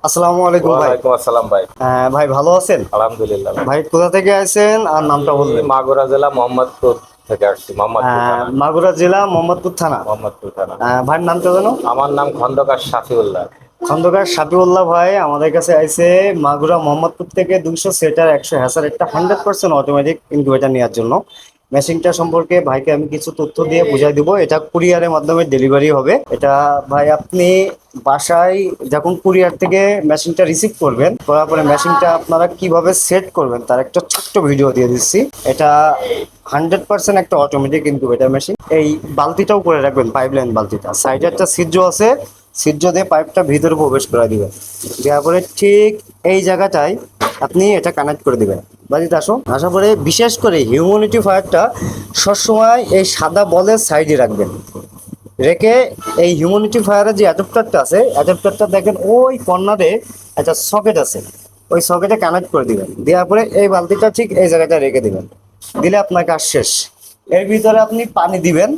আসসালামু আলাইকুম ভাই। ওয়ালাইকুম আসসালাম ভাই। ভাই ভালো আছেন? আলহামদুলিল্লাহ ভাই। ভাই কোথা থেকে আছেন আর নামটা বলবেন? মাগুরা জেলা মোহাম্মদপুর থেকে আসছি, মোহাম্মদপুর থানা। মাগুরা জেলা মোহাম্মদপুর থানা। মোহাম্মদপুর থানা। ভাইয়ের নামটা জানো? আমার নাম খন্দকার শাফিউল্লাহ। খন্দকার শাফিউল্লাহ ভাই আমাদের কাছে আইছে মাগুরা মোহাম্মদপুর থেকে 200 সেটার 100 হ্যাসার একটা 100% অটোমেটিক ইনকিউবেটর নেওয়ার জন্য। মেশিনটা সম্পর্কে ভাইকে আমি কিছু তথ্য দিয়ে বুঝাই দিব। এটা কুরিয়ারের মাধ্যমে ডেলিভারি হবে। এটা ভাই আপনি বাসায় যখন কুরিয়ার থেকে মেশিনটা রিসিভ করবেন, করার পরে মেশিনটা আপনারা কিভাবে সেট করবেন তার একটা ছোট্ট ভিডিও দিয়ে দিচ্ছি। এটা 100% একটা অটোমেটিক ইনকিউবেটর মেশিন। এই বালতিটাও করে রাখবেন, পাইপলাইন বালতিটা সাইডে একটা ছিদ্র আছে, ছিদ্র দিয়ে পাইপটা ভিতরে প্রবেশ করে দিবেন। দেওয়ার পরে ঠিক এই জায়গাটায় আপনি এটা কানেক্ট করে দিবেন। বাড়িতে আসো, আসার পরে বিশেষ করে হিউম্যানিটিফায়ারটা সবসময় এই সাদা বলের সাইডে রাখবেন। রেখে এই হিউম্যানিটিফায়ারের যে অ্যাডাপ্টারটা আছে, অ্যাডাপ্টারটা দেখেন ওই কর্নারে একটা সকেট আছে, ওই সকেটে কানেক্ট করে দিবেন। দেওয়ার পরে এই বালতিটা ঠিক এই জায়গাটা রেখে দিবেন। দিলে আপনার কাজ শেষ। এর ভিতরে আপনি পানি দিবেন,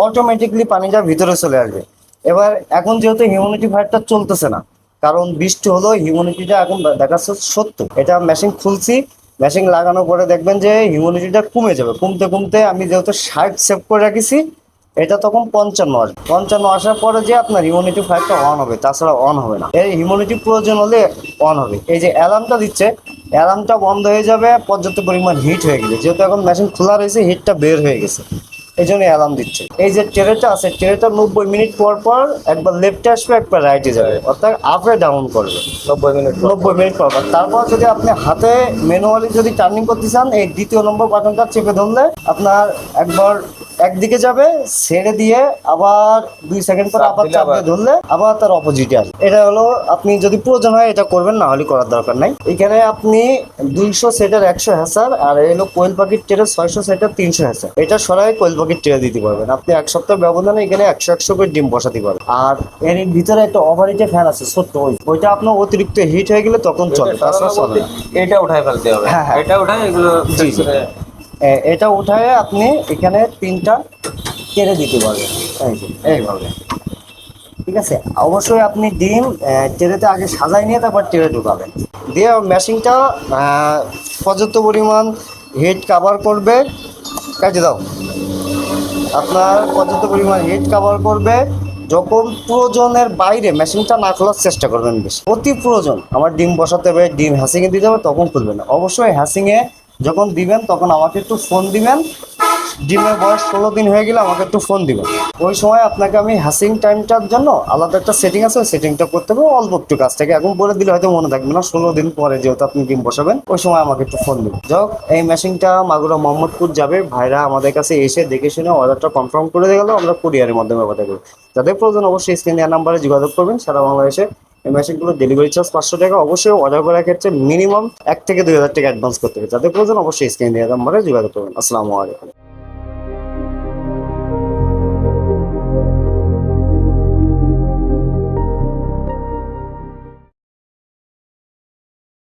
অটোমেটিকলি পানিটা ভিতরে চলে আসবে। এবার এখন যেহেতু হিউম্যানিটিফায়ারটা চলতেছে না, কারণ বৃষ্টি হলো, হিউম্যানিটিটা এখন দেখাচ্ছে 70। এটা মেশিন খুলছি, মেশিন লাগানোর পরে দেখবেন যে হিউম্যানিটিটা কমে যাবে। কমতে কমতে আমি যেহেতু 60 সেভ করে রাখিছি, এটা তখন 55 আসবে। 55 আসার পরে যে আপনার হিউম্যানিটি ফায়ারটা অন হবে, তাছাড়া অন হবে না। এই হিউম্যানিটি প্রয়োজন হলে অন হবে। এই যে অ্যালার্মটা দিচ্ছে, অ্যালার্মটা বন্ধ হয়ে যাবে পর্যাপ্ত পরিমাণ হিট হয়ে গেলে। যেহেতু এখন মেশিন খোলা রয়েছে, হিটটা বের হয়ে গেছে, এই জন্য অ্যালার্ম দিচ্ছে। এই যে ট্রেটা আছে, ট্রেটা 90 মিনিট পর পর একবার লেফটে আসবে, একবার রাইটে যাবে, অর্থাৎ আপে ডাউন করবে 90 মিনিট। 90 মিনিট পর পর। তারপর যদি আপনি হাতে ম্যানুয়ালি যদি টার্নিং করতে চান, এই দ্বিতীয় নম্বর বাটনটা চেপে ধরলে আপনার একবার একদিকে যাবে, ছেড়ে দিয়ে আবার 2 সেকেন্ড পর আবার চাপ দিয়ে ধরলে আবার তার অপোজিটে আসবে। এটা হলো, আপনি যদি প্রয়োজন হয় এটা করবেন, না হলে করার দরকার নাই। এখানে আপনি 200 সেটের 100 হ্যাসার, আর এই হলো কোয়েল পাখির ট্রে 600 সেটের 300 হ্যাসার। এটা সরাই কোয়েল পাখির ট্রে দিতে পারবেন। আপনি এক সপ্তাহ ব্যবধানে এখানে 100 করে ডিম বসাতে পারবেন। আর এর ভিতরে একটা ওভারহিটে ফ্যান আছে ছোট্ট, ওইটা আপনার অতিরিক্ত হিট হয়ে গেলে তখন চলে, তাছাড়া চলে না। এটা উঠাই ফেলতে হবে। হ্যাঁ, হ্যাঁ। এটা উঠাই এগুলো জি, জি। এটা উঠায় আপনি এখানে 3টা কেড়ে দিতে পারবেন, এই যে এইভাবে। ঠিক আছে, অবশ্যই আপনি ডিম ট্রেতে আগে সাজাই নিয়ে তারপর ট্রে ঢুকাবেন। দিয়ে মেশিনটা পর্যাপ্ত পরিমাণ হিট কাভার করবে। কাটে দাও, আপনার পর্যাপ্ত পরিমাণ হিট কাভার করবে। যখন প্রয়োজনের বাইরে মেশিনটা না খোলার চেষ্টা করবেন বেশি। অতি প্রয়োজন আমার ডিম বসাতে হবে, ডিম হ্যাসিংয়ে দিতে হবে, তখন খুলবেন না। অবশ্যই হ্যাসিংয়ে যখন দিবেন তখন আমাকে একটু ফোন দিবেন। ডিমের বয়স 16 দিন হয়ে গেলে আমাকে একটু ফোন দিবেন। ওই সময় আপনাকে আমি হ্যাসিং টাইমটার জন্য আলাদা একটা সেটিং আছে, সেটিংটা করতে হবে অল্প একটু কাজ থেকে। এখন বলে দিলে হয়তো মনে থাকবে না, 16 দিন পরে যেহেতু আপনি ডিম বসাবেন, ওই সময় আমাকে একটু ফোন দিবেন। যাই হোক, এই মেশিনটা মাগুরা মোহাম্মদপুর যাবে। ভাইরা আমাদের কাছে এসে দেখে শুনে অর্ডারটা কনফার্ম করে গেল, আমরা কুরিয়ারের মাধ্যমে অর্ডার করি। যাদের প্রয়োজন অবশ্যই স্ক্রিন দেওয়ার নাম্বারে যোগাযোগ করবেন। সারা বাংলাদেশে এই মেশিনগুলো ডেলিভারি চার্জ 500 টাকা। অবশ্যই অর্ডার করার ক্ষেত্রে মিনিমাম 1 থেকে 2 হাজার টাকা অ্যাডভান্স করতে হবে। যাদের প্রয়োজন অবশ্যই স্ক্রিন দেওয়ার নাম্বারে যোগাযোগ করবেন। আসসালামু আলাইকুম।